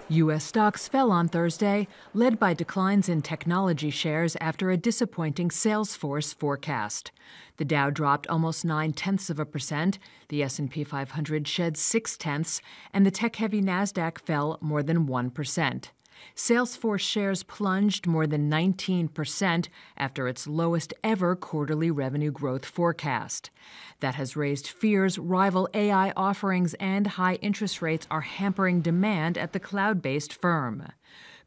U.S. stocks fell on Thursday, led by declines in technology shares after a disappointing Salesforce forecast. The Dow dropped almost 0.9%, the S&P 500 shed 0.6%, and the tech-heavy Nasdaq fell more than 1%. Salesforce shares plunged more than 19% after its lowest ever quarterly revenue growth forecast. That has raised fears rival AI offerings and high interest rates are hampering demand at the cloud-based firm.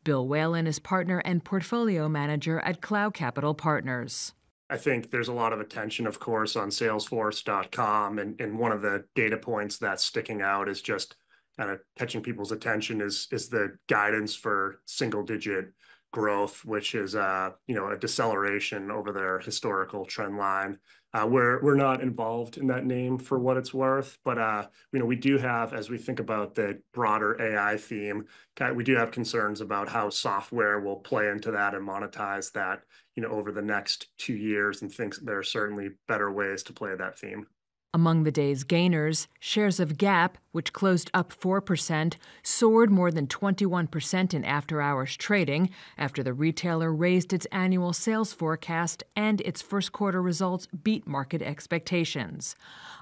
Bill Whelan is partner and portfolio manager at Clough Capital Partners. I think there's a lot of attention, of course, on Salesforce.com, and one of the data points that's sticking out is just kind of catching people's attention is the guidance for single-digit growth, which is a deceleration over their historical trend line. We're not involved in that name for what it's worth, but we do have, as we think about the broader AI theme, we do have concerns about how software will play into that and monetize that over the next 2 years, and think there are certainly better ways to play that theme. Among the day's gainers, shares of Gap, which closed up 4%, soared more than 21% in after-hours trading after the retailer raised its annual sales forecast and its first-quarter results beat market expectations.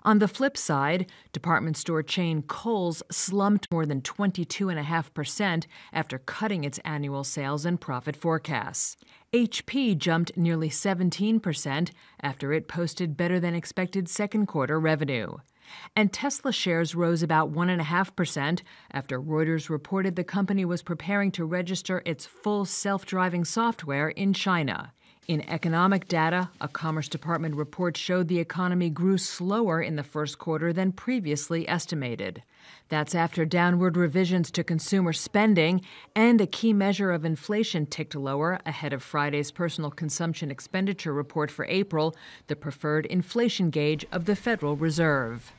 On the flip side, department store chain Kohl's slumped more than 22.5% after cutting its annual sales and profit forecasts. HP jumped nearly 17% after it posted better-than-expected second-quarter revenue. And Tesla shares rose about 1.5% after Reuters reported the company was preparing to register its full self-driving software in China. In economic data, a Commerce Department report showed the economy grew slower in the first quarter than previously estimated. That's after downward revisions to consumer spending and a key measure of inflation ticked lower ahead of Friday's personal consumption expenditure report for April, the preferred inflation gauge of the Federal Reserve.